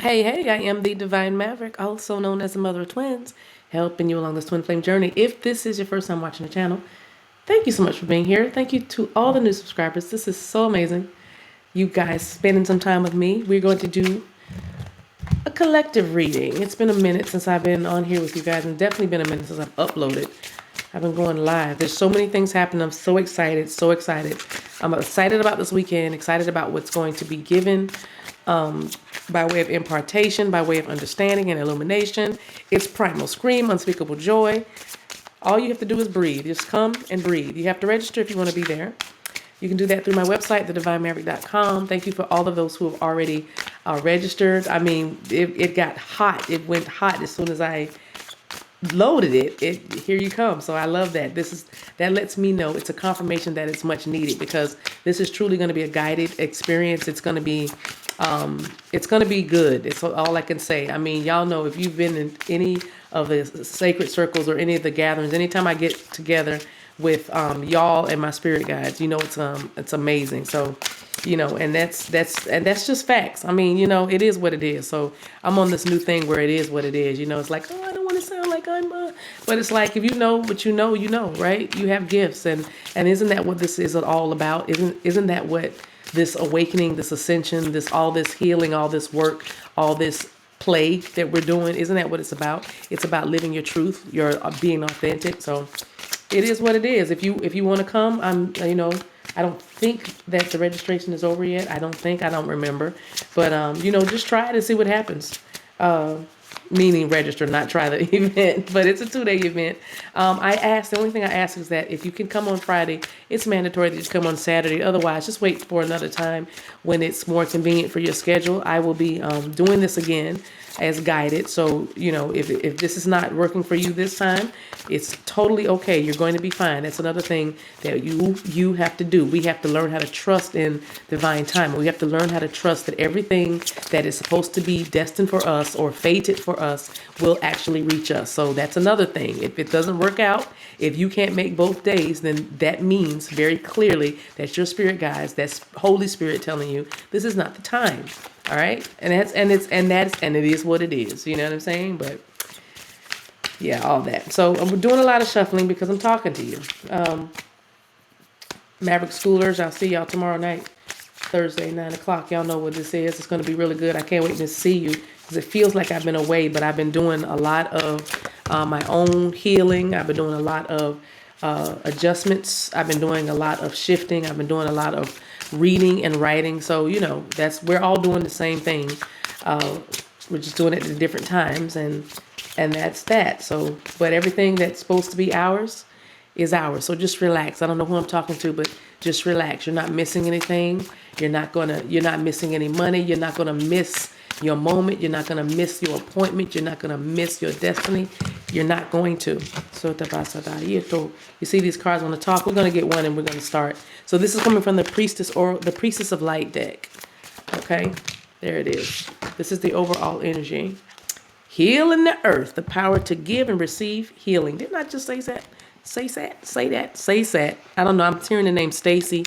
Hey, hey, I am the Divine Maverick, also known as the Mother of Twins, helping you along this twin flame journey. If this is your first time watching the channel, thank you so much for being here. Thank you to all the new subscribers. This is so amazing. You guys spending some time with me. We're going to do a collective reading. It's been a minute since I've been on here with you guys, and definitely been a minute since I've uploaded. I've been going live. There's so many things happening. I'm so excited, so excited. I'm excited about this weekend, excited about what's going to be given by way of impartation, by way of understanding and illumination. It's primal scream, unspeakable joy. All you have to do is breathe. Just come and breathe. You have to register if you want to be there. You can do that through my website, TheDivineMaverick.com. Thank you for all of those who have already registered. I mean, it got hot. It went hot as soon as I loaded it. Here you come. So I love that. That lets me know it's a confirmation that it's much needed, because this is truly going to be a guided experience. It's going to be good. It's all I can say. I mean, y'all know, if you've been in any of the sacred circles or any of the gatherings, anytime I get together with y'all and my spirit guides, it's amazing. So, and that's just facts. I mean, it is what it is. So I'm on this new thing where it is what it is. It's like, oh, I don't want to sound like but it's like, if you know what you know, right? You have gifts, and isn't that what this is all about? Isn't that what this awakening, this ascension, all this healing, all this work, all this play that we're doing, isn't that what it's about? It's about living your truth, your being authentic. So it is what it is. If you want to come, I don't think that the registration is over yet. I don't remember, but just try it and see what happens. Meaning register, not try the event, but it's a 2-day event. The only thing I ask is that if you can come on Friday, it's mandatory that you come on Saturday. Otherwise, just wait for another time when it's more convenient for your schedule. I will be doing this again as guided. So, if this is not working for you this time, it's totally okay. You're going to be fine. That's another thing that you have to do. We have to learn how to trust in divine time. We have to learn how to trust that everything that is supposed to be destined for us or fated for us will actually reach us. So that's another thing. If it doesn't work out, if you can't make both days, then that means very clearly that's your spirit guides, that's Holy Spirit telling you this is not the time. All right. And it is what it is. You know what I'm saying? But yeah, all that. So I'm doing a lot of shuffling because I'm talking to you. Maverick Schoolers, I'll see y'all tomorrow night, Thursday, 9 o'clock. Y'all know what this is. It's going to be really good. I can't wait to see you, because it feels like I've been away, but I've been doing a lot of my own healing. I've been doing a lot of adjustments. I've been doing a lot of shifting. I've been doing a lot of reading and writing. So, we're all doing the same thing. We're just doing it at different times, and that's that. So, but everything that's supposed to be ours is ours. So just relax. I don't know who I'm talking to, but just relax. You're not missing anything. You're not missing any money. You're not gonna miss your moment. You're not gonna miss your appointment. You're not gonna miss your destiny. You're not going to. So you see these cards on the top. We're gonna get one and we're gonna start. So this is coming from the Priestess of Light deck. Okay, there it is. This is the overall energy. Heal in the earth, the power to give and receive healing. Didn't I just say that? Say that. I don't know. I'm hearing the name Stacy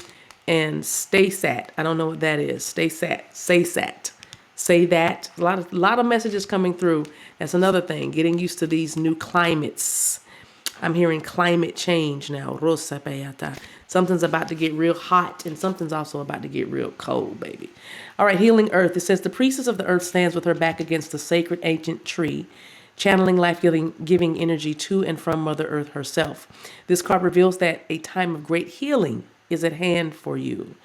and Staysat. I don't know what that is. Staysat. Say that. A lot of messages coming through. That's another thing. Getting used to these new climates. I'm hearing climate change now. Something's about to get real hot, and something's also about to get real cold, baby. All right, healing earth. It says the priestess of the earth stands with her back against the sacred ancient tree, channeling life-giving energy to and from Mother Earth herself. This card reveals that a time of great healing is at hand for you,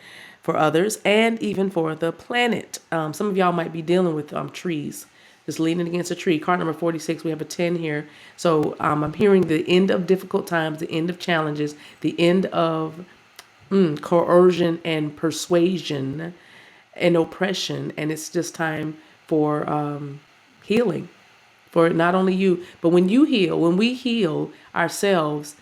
for others, and even for the planet. Some of y'all might be dealing with trees, just leaning against a tree. Card number 46, we have a 10 here. So I'm hearing the end of difficult times, the end of challenges, the end of coercion and persuasion and oppression. And it's just time for healing. For not only you, but when we heal ourselves,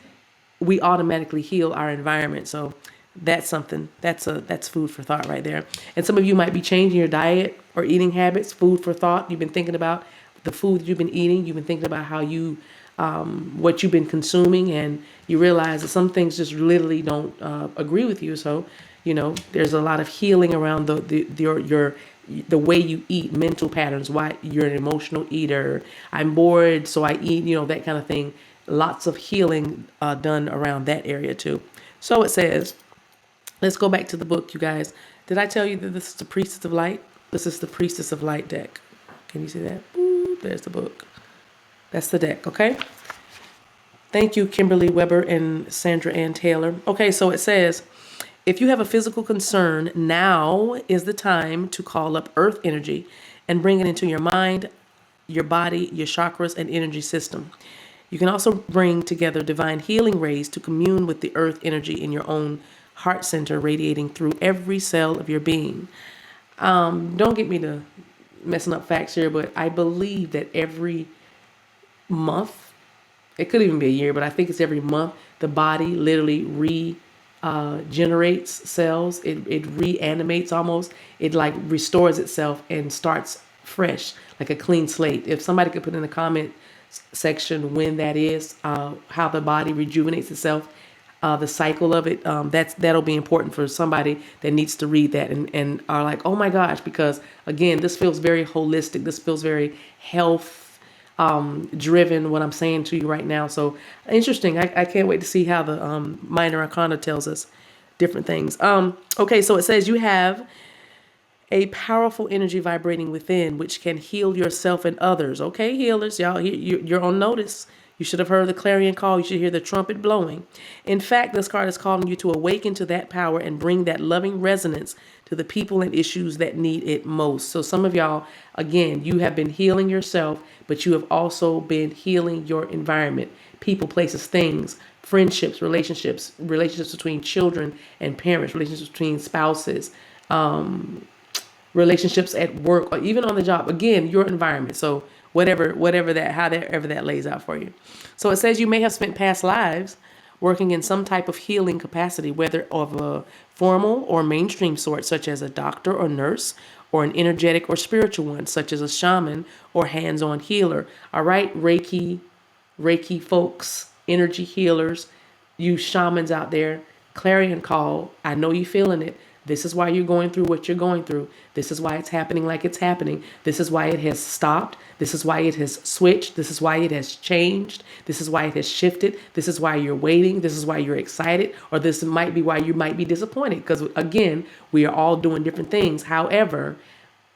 we automatically heal our environment. So that's something, that's food for thought right there. And some of you might be changing your diet or eating habits. Food for thought. You've been thinking about the food you've been eating. You've been thinking about how what you've been consuming, and you realize that some things just literally don't agree with you. So, there's a lot of healing around your the way you eat, mental patterns, why you're an emotional eater. I'm bored, so I eat, that kind of thing. Lots of healing done around that area too. So it says, let's go back to the book, you guys. Did I tell you that this is the Priestess of Light? This is the Priestess of Light deck. Can you see that? Ooh, there's the book. That's the deck, okay? Thank you, Kimberly Weber and Sandra Ann Taylor. Okay, so it says, if you have a physical concern, now is the time to call up earth energy and bring it into your mind, your body, your chakras, and energy system. You can also bring together divine healing rays to commune with the earth energy in your own heart center, radiating through every cell of your being. Don't get me to messing up facts here, but I believe that every month, it could even be a year, but I think it's every month, the body literally generates cells. It reanimates almost. It like restores itself and starts fresh, like a clean slate. If somebody could put in the comment section when that is, how the body rejuvenates itself, the cycle of it, that'll be important for somebody that needs to read that and are like, oh my gosh, because again, this feels very holistic. This feels very health driven, what I'm saying to you right now. So interesting. I can't wait to see how the minor arcana tells us different things. Okay, so it says you have a powerful energy vibrating within, which can heal yourself and others. Okay, healers, y'all, you're on notice. You should have heard the clarion call. You should hear the trumpet blowing. In fact, this card is calling you to awaken to that power and bring that loving resonance to the people and issues that need it most. So some of y'all, again, you have been healing yourself, but you have also been healing your environment, people, places, things, friendships, relationships between children and parents, relationships between spouses, relationships at work, or even on the job. Again, your environment. So however that lays out for you. So it says you may have spent past lives working in some type of healing capacity, whether of a formal or mainstream sort, such as a doctor or nurse, or an energetic or spiritual one, such as a shaman or hands-on healer. All right, Reiki folks, energy healers, you shamans out there, clarion call. I know you feeling it. This is why you're going through what you're going through. This is why it's happening like it's happening. This is why it has stopped. This is why it has switched. This is why it has changed. This is why it has shifted. This is why you're waiting. This is why you're excited. Or this might be why you might be disappointed. Because again, we are all doing different things. However,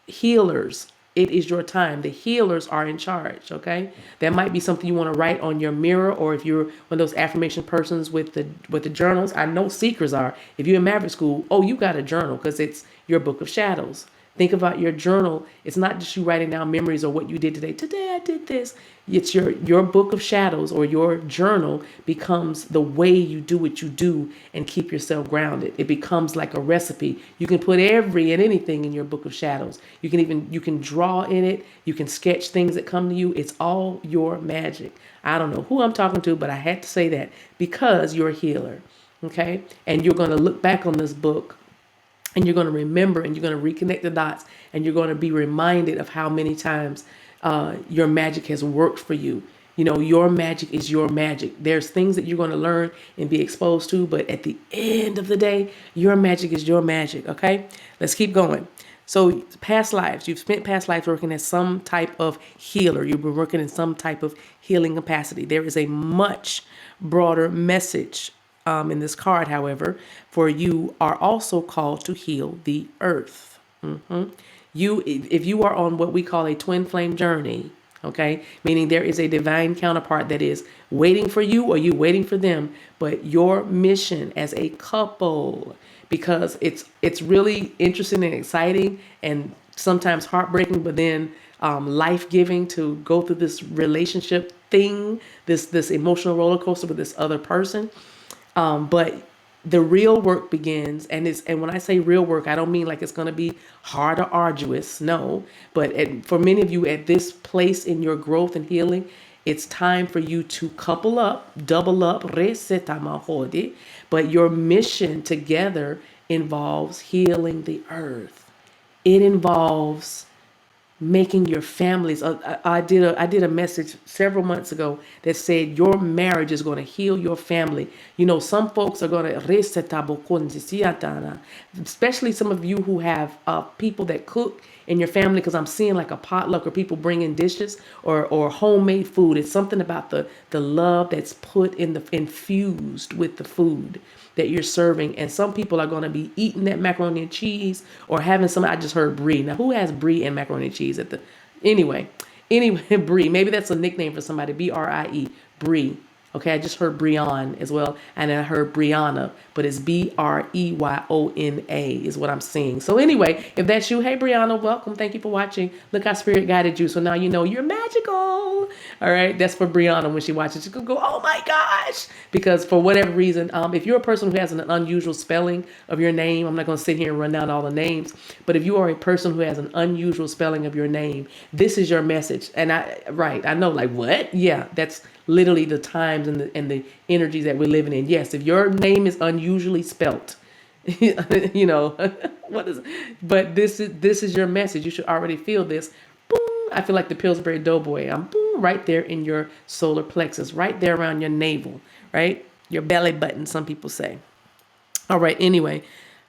healers, it is your time. The healers are in charge, okay? That might be something you want to write on your mirror, or if you're one of those affirmation persons with the journals. I know seekers are. If you're in Maverick School, you got a journal because it's your book of shadows. Think about your journal. It's not just you writing down memories or what you did today. Today I did this. It's your book of shadows, or your journal becomes the way you do what you do and keep yourself grounded. It becomes like a recipe. You can put every and anything in your book of shadows. You can draw in it. You can sketch things that come to you. It's all your magic. I don't know who I'm talking to, but I had to say that because you're a healer. Okay. And you're going to look back on this book, and you're going to remember, and you're going to reconnect the dots, and you're going to be reminded of how many times your magic has worked for you. You know, your magic is your magic. There's things that you're going to learn and be exposed to, but at the end of the day, your magic is your magic. Okay, let's keep going. So past lives, you've spent past lives working as some type of healer. You've been working in some type of healing capacity. There is a much broader message in this card, however, for you are also called to heal the earth. If you are on what we call a twin flame journey, okay, meaning there is a divine counterpart that is waiting for you, or you waiting for them, but your mission as a couple, because it's really interesting and exciting and sometimes heartbreaking, but then life-giving to go through this relationship thing, this emotional roller coaster with this other person. But the real work begins, and when I say real work, I don't mean like it's going to be hard or arduous, no. But for many of you at this place in your growth and healing, it's time for you to couple up, double up, but your mission together involves healing the earth. It involves making your families. I did a message several months ago that said your marriage is going to heal your family. You know, some folks are going to, especially some of you who have people that cook in your family, because I'm seeing like a potluck or people bringing dishes or homemade food. It's something about the love that's put in the infused with the food that you're serving. And some people are going to be eating that macaroni and cheese or having some. I just heard brie. Now, who has brie and macaroni and cheese at the anyway, brie, maybe that's a nickname for somebody. Brie, brie. Okay, I just heard Brian as well, and then I heard Brianna, but it's Breyoona is what I'm seeing. So anyway, if that's you, hey Brianna, welcome. Thank you for watching. Look how Spirit guided you. So now you know you're magical. All right, that's for Brianna. When she watches, she could go, oh my gosh, because for whatever reason, if you're a person who has an unusual spelling of your name, I'm not going to sit here and run down all the names, but if you are a person who has an unusual spelling of your name, this is your message. And I know, like what? Yeah, that's literally the times and the energies that we're living in. Yes, if your name is unusually spelt, you know, what is but this is your message. You should already feel this. Boom. I feel like the Pillsbury Doughboy. I'm boom right there in your solar plexus, right there around your navel, right? Your belly button, some people say. All right, anyway,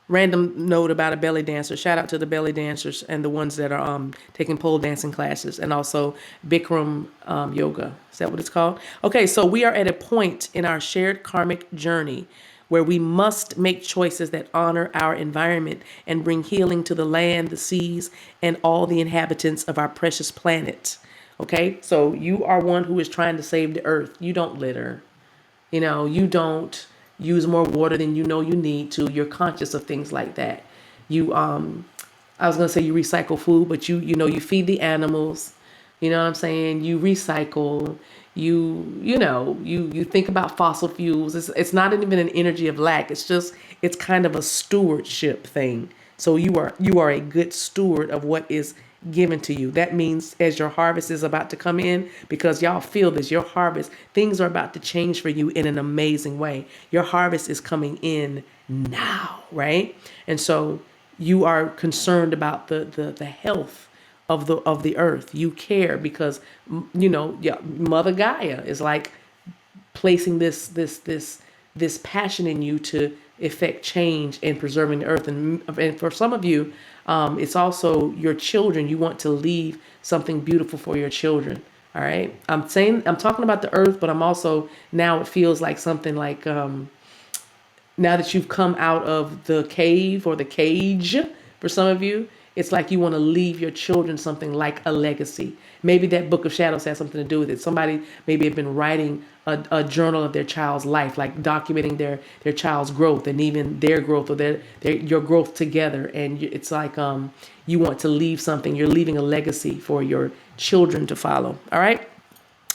random note about a belly dancer. Shout out to the belly dancers and the ones that are taking pole dancing classes, and also Bikram yoga. Is that what it's called? Okay, so we are at a point in our shared karmic journey where we must make choices that honor our environment and bring healing to the land, the seas, and all the inhabitants of our precious planet. Okay, so you are one who is trying to save the earth. You don't litter. You know, you don't use more water than you know you need to. You're conscious of things like that. You I was gonna say you recycle food, but you feed the animals. You know what I'm saying? You recycle. You think about fossil fuels. It's not even an energy of lack. It's kind of a stewardship thing. So you are a good steward of what is given to you. That means as your harvest is about to come in, because y'all feel this, your harvest, things are about to change for you in an amazing way. Your harvest is coming in now, right? And so you are concerned about the health of the earth. You care because yeah, Mother Gaia is like placing this passion in you to effect change and preserving the earth. And for some of you, it's also your children. You want to leave something beautiful for your children. All right. I'm talking about the earth, but I'm also, now it feels like something like, now that you've come out of the cave or the cage, for some of you, it's like you want to leave your children something like a legacy. Maybe that book of shadows has something to do with it. Somebody maybe have been writing a journal of their child's life, like documenting their child's growth and even their growth, or your growth together. And it's like you want to leave something. You're leaving a legacy for your children to follow. All right.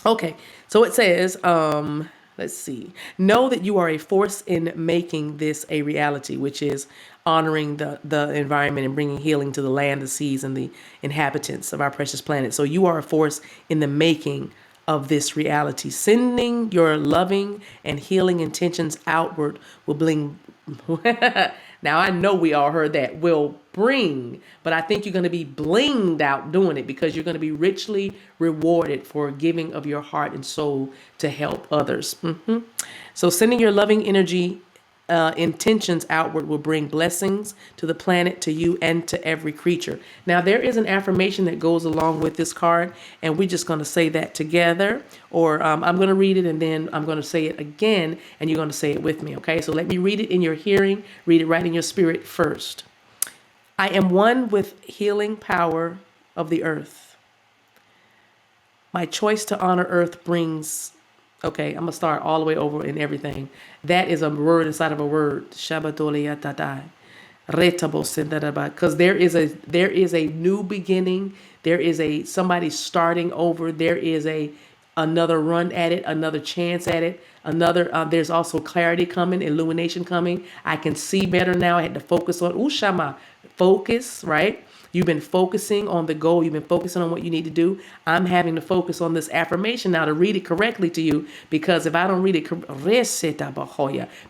Okay. So it says, let's see. Know that you are a force in making this a reality, which is honoring the environment and bringing healing to the land, the seas, and the inhabitants of our precious planet. So you are a force in the making of this reality. Sending your loving and healing intentions outward will bring. Now I know we all heard that, will bring, but I think you're going to be blinged out doing it, because you're going to be richly rewarded for giving of your heart and soul to help others. So sending your loving energy intentions outward will bring blessings to the planet, to you, and to every creature. Now, there is an affirmation that goes along with this card, and we're just going to say that together, or I'm going to read it and then I'm going to say it again, and you're going to say it with me. Okay, so let me read it in your hearing, read it right in your spirit first. I am one with healing power of the earth. My choice to honor earth brings. Okay, I'm going to start all the way over in everything. That is a word inside of a word. Because there is a new beginning. There is somebody starting over. There is another run at it, another chance at it. There's also clarity coming, illumination coming. I can see better now. I had to focus on Ushama. Focus, right? You've been focusing on the goal. You've been focusing on what you need to do. I'm having to focus on this affirmation now to read it correctly to you, because if I don't read it,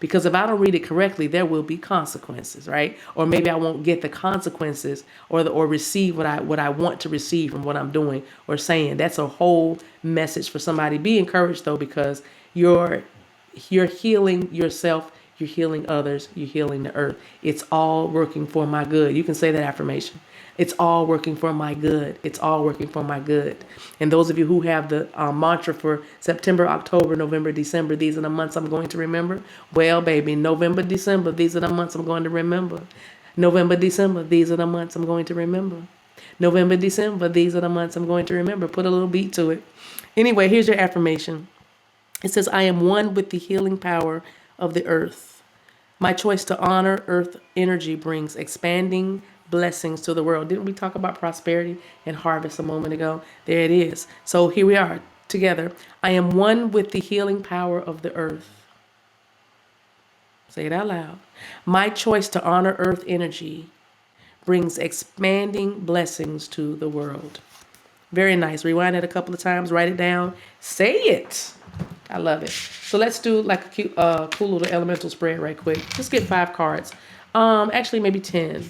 because if I don't read it correctly, there will be consequences, right? Or maybe I won't get the consequences or receive what I want to receive from what I'm doing or saying. That's a whole message for somebody. Be encouraged though, because you're healing yourself, you're healing others, you're healing the earth. It's all working for my good. You can say that affirmation. It's all working for my good. It's all working for my good. And those of you who have the mantra for September, October, November, December, these are the months I'm going to remember. Well, baby, November, December, these are the months I'm going to remember. November, December, these are the months I'm going to remember. November, December, these are the months I'm going to remember. Put a little beat to it. Anyway, here's your affirmation. It says, I am one with the healing power of the earth. My choice to honor earth energy brings expanding blessings to the world. Didn't we talk about prosperity and harvest a moment ago? There it is. So here we are together. I am one with the healing power of the earth. Say it out loud. My choice to honor earth energy brings expanding blessings to the world. Very nice. Rewind it a couple of times. Write it down. Say it. I love it. So let's do like a cute, cool little elemental spread right quick. Just get 5 cards. Actually maybe 10.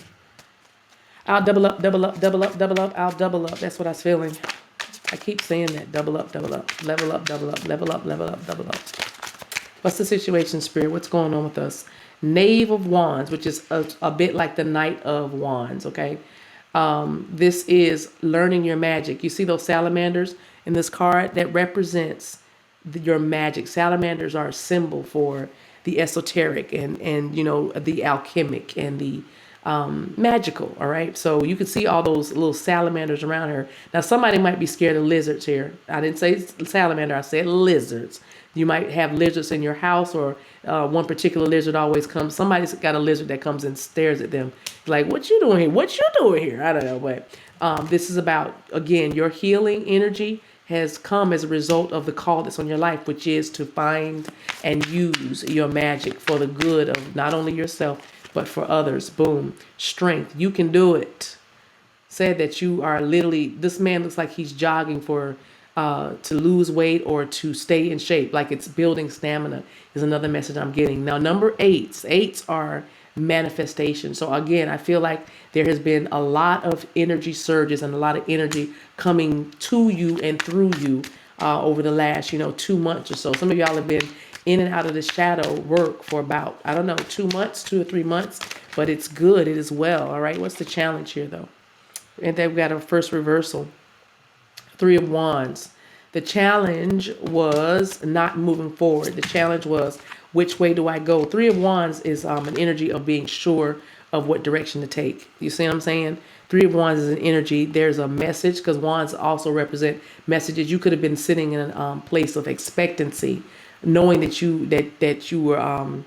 I'll double up, double up, double up, double up. I'll double up. That's what I was feeling. I keep saying that. Double up, double up, level up, double up, level up, level up, double up. What's the situation, Spirit? What's going on with us? Knave of Wands, which is a bit like the Knight of Wands, okay? This is learning your magic. You see those salamanders in this card? That represents your magic. Salamanders are a symbol for the esoteric and you know, the alchemic and the magical, all right? So you can see all those little salamanders around her. Now, somebody might be scared of lizards here. I didn't say salamander, I said lizards. You might have lizards in your house, or one particular lizard always comes. Somebody's got a lizard that comes and stares at them. Like, what you doing here? What you doing here? I don't know. But this is about, again, your healing energy has come as a result of the call that's on your life, which is to find and use your magic for the good of not only yourself, but for others. Boom. Strength. You can do it. Said that you are literally, this man looks like he's jogging for to lose weight or to stay in shape, like it's building stamina is another message I'm getting. Now, number eights are manifestation. So again, I feel like there has been a lot of energy surges and a lot of energy coming to you and through you over the last, 2 months or so. Some of y'all have been in and out of the shadow work for about, 2 months, 2 or 3 months, but it's good. It is well. All right. What's the challenge here though? And then we got a first reversal. 3 of Wands. The challenge was not moving forward. The challenge was, which way do I go? 3 of Wands is an energy of being sure of what direction to take. You see what I'm saying? 3 of Wands is an energy. There's a message, because Wands also represent messages. You could have been sitting in a place of expectancy, knowing that you were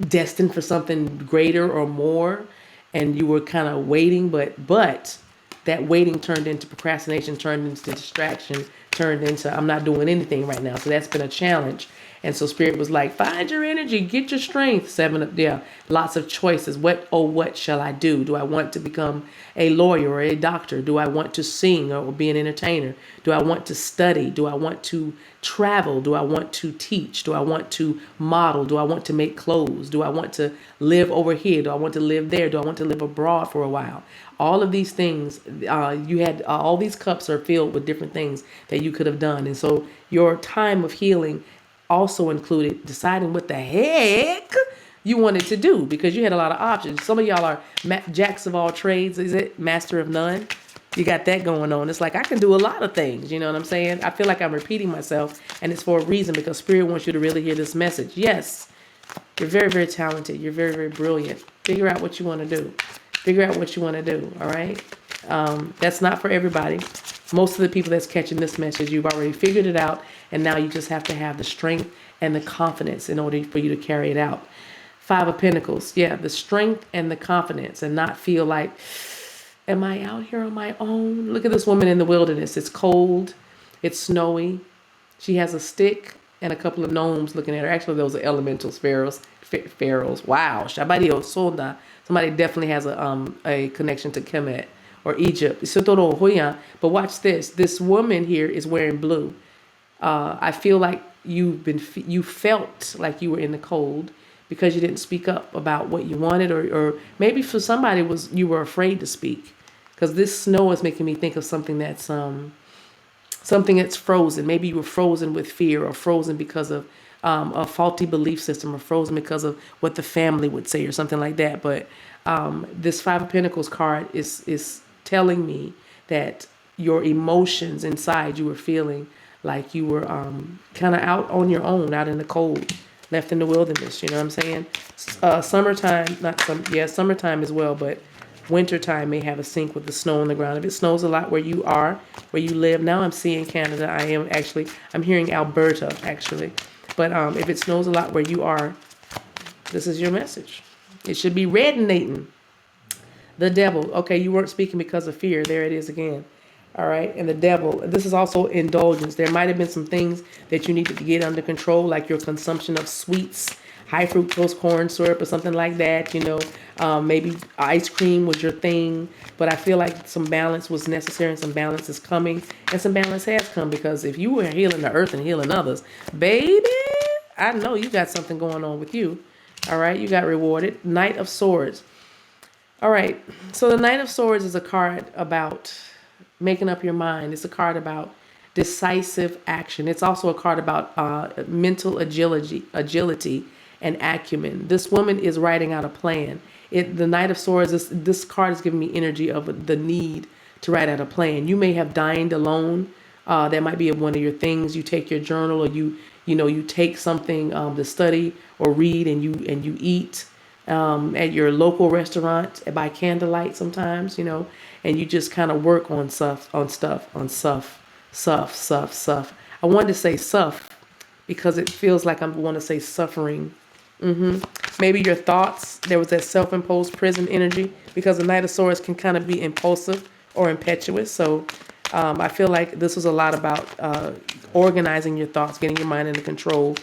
destined for something greater or more, and you were kind of waiting, but that waiting turned into procrastination, turned into distraction, turned into I'm not doing anything right now. So that's been a challenge. And so Spirit was like, find your energy, get your strength. 7 up there, lots of choices. What shall I do? Do I want to become a lawyer or a doctor? Do I want to sing or be an entertainer? Do I want to study? Do I want to travel? Do I want to teach? Do I want to model? Do I want to make clothes? Do I want to live over here? Do I want to live there? Do I want to live abroad for a while? All of these things, you had all these cups are filled with different things that you could have done. And so your time of healing also included deciding what the heck you wanted to do, because you had a lot of options. Some of y'all are jacks of all trades. Is it master of none? You got that going on. It's like, I can do a lot of things. You know what I'm saying? I feel like I'm repeating myself, and it's for a reason, because Spirit wants you to really hear this message. Yes, you're very, very talented. You're very, very brilliant. Figure out what you want to do. Figure out what you want to do. All right. That's not for everybody. Most of the people that's catching this message, you've already figured it out. And now you just have to have the strength and the confidence in order for you to carry it out. 5 of Pentacles. Yeah, the strength and the confidence, and not feel like, am I out here on my own? Look at this woman in the wilderness. It's cold. It's snowy. She has a stick and a couple of gnomes looking at her. Actually, those are elementals, pharaohs. Wow. Shabadio Sonda. Somebody definitely has a connection to Kemet. or Egypt. But watch this. This woman here is wearing blue. I feel like you felt like you were in the cold because you didn't speak up about what you wanted, or maybe for somebody you were afraid to speak, because this snow is making me think of something that's frozen. Maybe you were frozen with fear, or frozen because of a faulty belief system, or frozen because of what the family would say, or something like that. But this Five of Pentacles card is telling me that your emotions inside, you were feeling like you were kind of out on your own, out in the cold, left in the wilderness. You know what I'm saying? Summertime, summertime as well, but wintertime may have a sync with the snow on the ground. If it snows a lot where you are, where you live, now I'm seeing Canada. I'm hearing Alberta, actually. But if it snows a lot where you are, this is your message. It should be resonating. The devil. Okay, you weren't speaking because of fear. There it is again. All right. And the devil. This is also indulgence. There might have been some things that you needed to get under control, like your consumption of sweets, high fructose corn syrup, or something like that. Maybe ice cream was your thing. But I feel like some balance was necessary, and some balance is coming. And some balance has come, because if you were healing the earth and healing others, baby, I know you got something going on with you. All right. You got rewarded. Knight of Swords. All right. So the Knight of Swords is a card about making up your mind. It's a card about decisive action. It's also a card about mental agility and acumen. This woman is writing out a plan. The Knight of Swords, this card is giving me energy of the need to write out a plan. You may have dined alone. That might be one of your things. You take your journal, or you take something to study or read, and you eat at your local restaurant by candlelight sometimes, and you just kind of work on stuff. I wanted to say stuff because it feels like I want to say suffering. Maybe your thoughts, there was that self-imposed prison energy, because the Knight of Swords can kind of be impulsive or impetuous. So I feel like this was a lot about organizing your thoughts, getting your mind under control,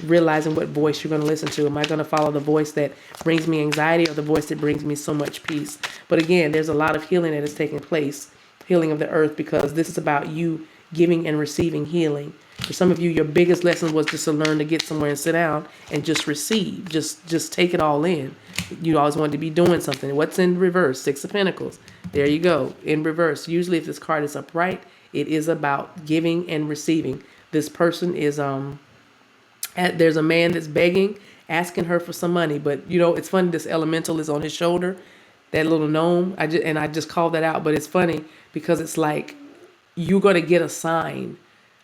realizing what voice you're going to listen to. Am I going to follow the voice that brings me anxiety, or the voice that brings me so much peace? But again, there's a lot of healing that is taking place, healing of the earth, because this is about you giving and receiving healing. For some of you, your biggest lesson was just to learn to get somewhere and sit down and just receive, just take it all in. You always wanted to be doing something. What's in reverse? Six of Pentacles. There you go. In reverse. Usually if this card is upright, it is about giving and receiving. This person is there's a man that's begging, asking her for some money, but it's funny, this elemental is on his shoulder, that little gnome. I just called that out, but it's funny because it's like you're going to get assigned.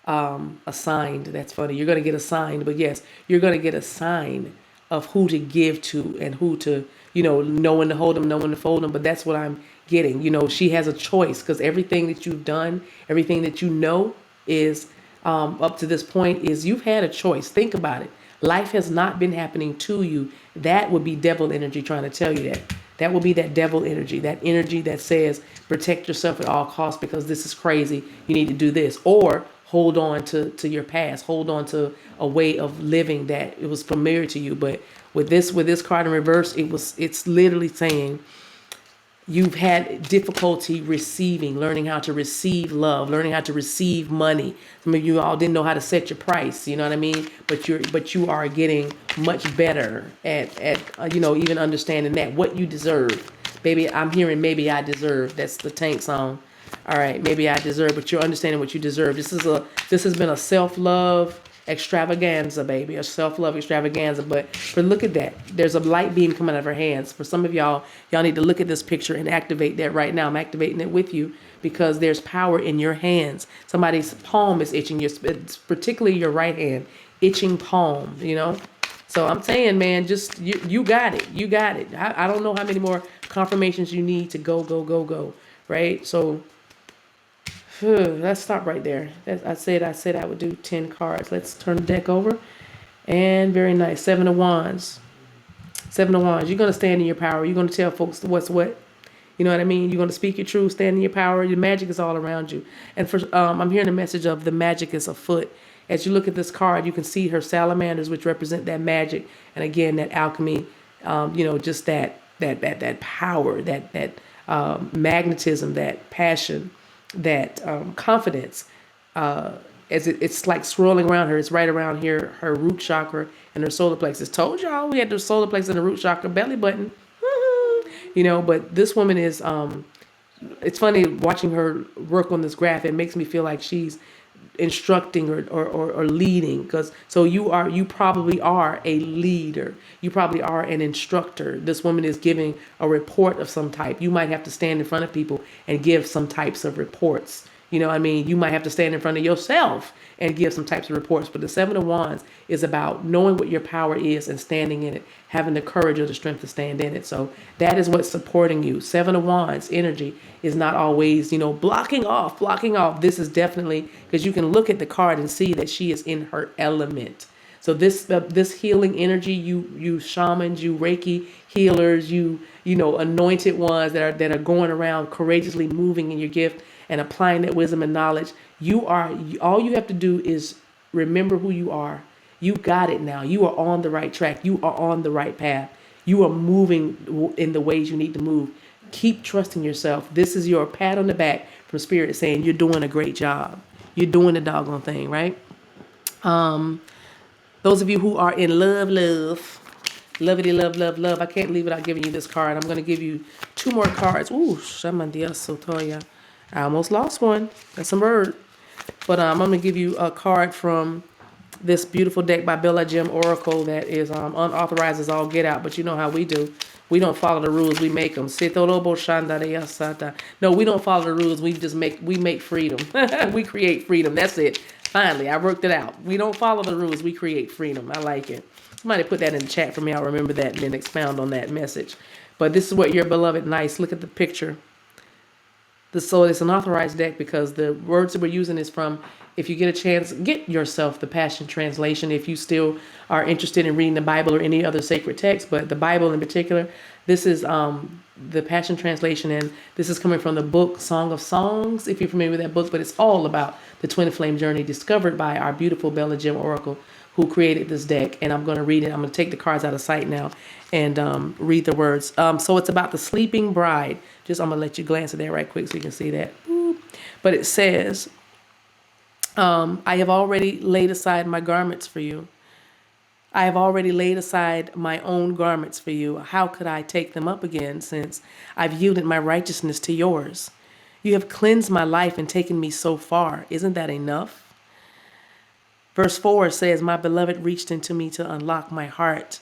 That's funny. You're going to get assigned, but yes, you're going to get a sign of who to give to, and who to, know when to hold them, know when to fold them. But that's what I'm getting. She has a choice, because everything that you've done, everything that is up to this point, is you've had a choice. Think about it. Life has not been happening to you. That would be devil energy trying to tell you that. That will be that devil energy, that energy that says protect yourself at all costs because this is crazy. You need to do this. Or hold on to your past. Hold on to a way of living that it was familiar to you. But with this card in reverse, it's literally saying you've had difficulty learning how to receive love, learning how to receive money. Some of you all didn't know how to set your price, you know what I mean? But you are getting much better at even understanding that what you deserve. Baby, I'm hearing maybe I deserve. That's the Tank song. All right, maybe I deserve, but you're understanding what you deserve. This has been a self-love extravaganza, baby, a self-love extravaganza. But look at that. There's a light beam coming out of her hands. For some of y'all need to look at this picture and activate that right now. I'm activating it with you because there's power in your hands. Somebody's palm is itching. It's particularly your right hand, itching palm, So I'm saying, man, just you got it. You got it. I don't know how many more confirmations you need to go, right? So let's stop right there. I said I would do 10 cards. Let's turn the deck over. And very nice. Seven of Wands. Seven of Wands. You're going to stand in your power. You're going to tell folks what's what. You know what I mean? You're going to speak your truth, stand in your power. Your magic is all around you. And I'm hearing a message of the magic is afoot. As you look at this card, you can see her salamanders, which represent that magic. And again, that alchemy, just that power, that magnetism, that passion, that confidence. It's like swirling around her. It's right around here, her root chakra and her solar plexus. Told y'all we had the solar plexus and the root chakra, belly button. But this woman is, it's funny watching her work on this graph. It makes me feel like she's instructing or leading, because you probably are a leader, you probably are an instructor. This woman is giving a report of some type. You might have to stand in front of people and give some types of reports. You might have to stand in front of yourself and give some types of reports. But the Seven of Wands is about knowing what your power is and standing in it, having the courage or the strength to stand in it. So that is what's supporting you. Seven of Wands energy is not always, blocking off. This is definitely, because you can look at the card and see that she is in her element. So this healing energy, you shamans, you Reiki healers, you anointed ones that are going around courageously moving in your gift and applying that wisdom and knowledge. All you have to do is remember who you are. You got it now. You are on the right track. You are on the right path. You are moving in the ways you need to move. Keep trusting yourself. This is your pat on the back from Spirit saying you're doing a great job. You're doing the doggone thing, right? Those of you who are in lovey love. I can't leave without giving you this card. I'm going to give you 2 more cards. Ooh, Shaman Dios Sotoya. I almost lost one. That's a bird. But I'm going to give you a card from this beautiful deck by Bella Jim Oracle that is unauthorized as all get out. But you know how we do. We don't follow the rules. We make them. No, we don't follow the rules. We make freedom. We create freedom. That's it. Finally, I worked it out. We don't follow the rules. We create freedom. I like it. Somebody put that in the chat for me. I'll remember that and then expound on that message. But this is what your beloved, nice. Look at the picture. So it's an authorized deck because the words that we're using is from, if you get a chance, get yourself the Passion Translation if you still are interested in reading the Bible or any other sacred text. But the Bible in particular, this is the Passion Translation, and this is coming from the book Song of Songs, if you're familiar with that book. But it's all about the twin flame journey discovered by our beautiful Bella Jim Oracle, who created this deck. And I'm going to read it. I'm going to take the cards out of sight now and read the words. So it's about the sleeping bride. I'm going to let you glance at that right quick so you can see that. But it says, I have already laid aside my garments for you. I have already laid aside my own garments for you. How could I take them up again, since I've yielded my righteousness to yours? You have cleansed my life and taken me so far. Isn't that enough? Verse 4 says, my beloved reached into me to unlock my heart.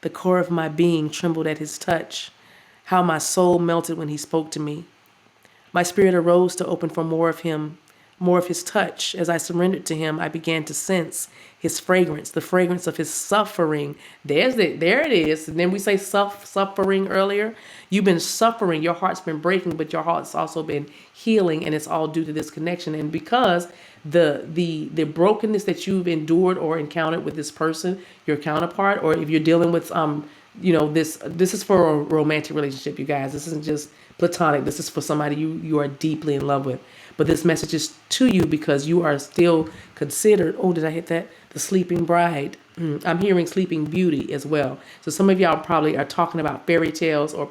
The core of my being trembled at his touch. How my soul melted when he spoke to me. My spirit arose to open for more of him, more of his touch. As I surrendered to him, I began to sense his fragrance, the fragrance of his suffering. There it is. And then we say suffering earlier. You've been suffering. Your heart's been breaking, but your heart's also been healing, and it's all due to this connection. And because the brokenness that you've endured or encountered with this person, your counterpart, or if you're dealing with this is for a romantic relationship, you guys. This isn't just platonic. This is for somebody you are deeply in love with. But this message is to you because you are still considered, did I hit that? The sleeping bride. I'm hearing sleeping beauty as well. So some of y'all probably are talking about fairy tales or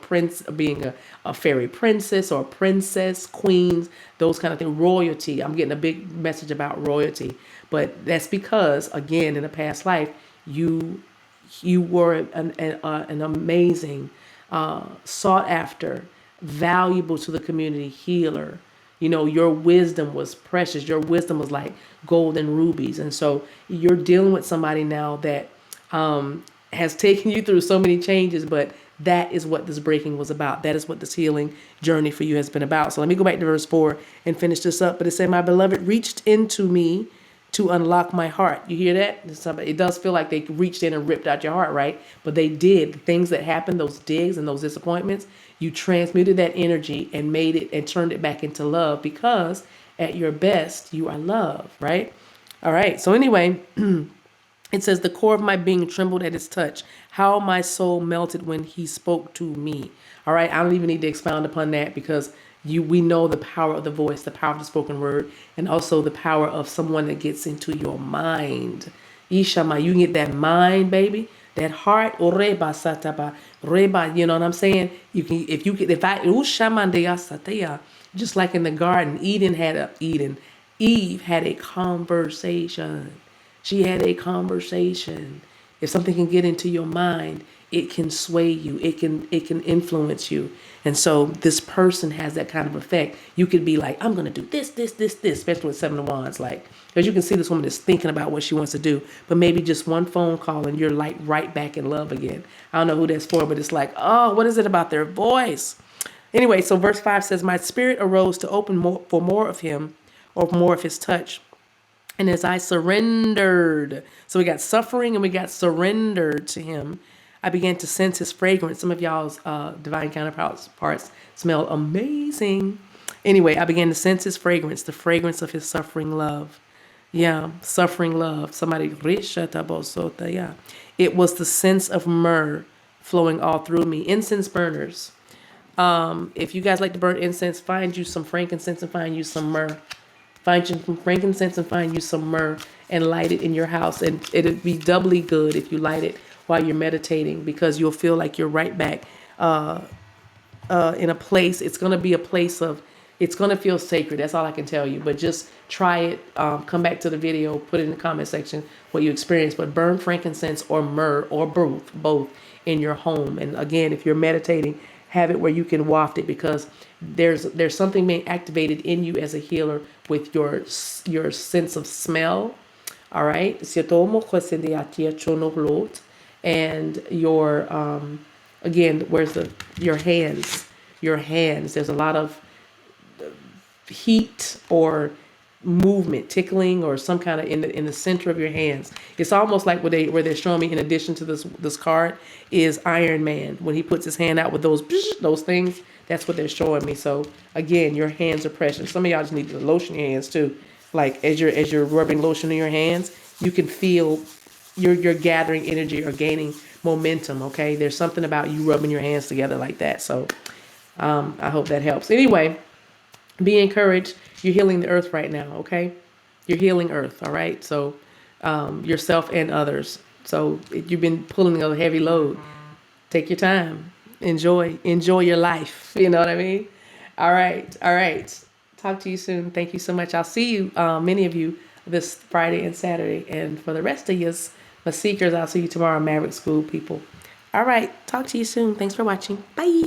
being a fairy princess or princess, queens, those kind of things. Royalty. I'm getting a big message about royalty. But that's because, again, in a past life, you were an amazing, sought after, valuable to the community healer. Your wisdom was precious. Your wisdom was like gold and rubies. And so you're dealing with somebody now that has taken you through so many changes, but that is what this breaking was about. That is what this healing journey for you has been about. So let me go back to verse 4 and finish this up. But it said, my beloved reached into me to unlock my heart. You hear that? It does feel like they reached in and ripped out your heart, right? But they did. The things that happened, those digs and those disappointments, you transmuted that energy and made it and turned it back into love, because at your best, you are love, right? All right. So anyway, it says, the core of my being trembled at his touch. How my soul melted when he spoke to me. All right. I don't even need to expound upon that, because we know the power of the voice, the power of the spoken word, and also the power of someone that gets into your mind. Ishama, you can get that mind, baby. That heart, oreba sataba, reba, you know what I'm saying? You can, if you could, if I, ushamandeya sataya, just like in the garden, Eve had a conversation. She had a conversation. If something can get into your mind, it can sway you. It can influence you. And so this person has that kind of effect. You could be like, I'm gonna do this, especially with Seven of Wands, like, because you can see this woman is thinking about what she wants to do, but maybe just one phone call and you're like right back in love again. I don't know who that's for, but it's like, oh, what is it about their voice? Anyway, so verse 5 says, my spirit arose to open more for more of him, or more of his touch. And as I surrendered, so we got suffering and we got surrendered to him, I began to sense his fragrance. Some of y'all's divine counterparts smell amazing. Anyway, I began to sense his fragrance, the fragrance of his suffering love. Yeah, suffering love. Somebody, yeah. It was the sense of myrrh flowing all through me. Incense burners. If you guys like to burn incense, find you some frankincense and find you some myrrh. Find you some frankincense and find you some myrrh and light it in your house. And it'd be doubly good if you light it while you're meditating, because you'll feel like you're right back in a place. It's going to be a place of, it's going to feel sacred. That's all I can tell you. But just try it. Come back to the video. Put it in the comment section what you experience. But burn frankincense or myrrh or both in your home. And again, if you're meditating, have it where you can waft it, because there's something being activated in you as a healer with your sense of smell. All right. And your again, where's your hands? Your hands. There's a lot of heat or movement, tickling, or some kind of in the center of your hands. It's almost like where they're showing me, in addition to this card, is Iron Man when he puts his hand out with those things. That's what they're showing me. So again, your hands are precious. Some of y'all just need to lotion your hands too. Like as you're rubbing lotion in your hands, you can feel you're gathering energy or gaining momentum. Okay, there's something about you rubbing your hands together like that. So I hope that helps. Anyway, be encouraged. You're healing the earth right now, okay? You're healing earth, all right? So yourself and others. So if you've been pulling a heavy load, take your time. Enjoy your life. You know what I mean? All right. Talk to you soon. Thank you so much. I'll see you, many of you, this Friday and Saturday. And for the rest of you, my seekers, I'll see you tomorrow, Maverick School people. All right. Talk to you soon. Thanks for watching. Bye.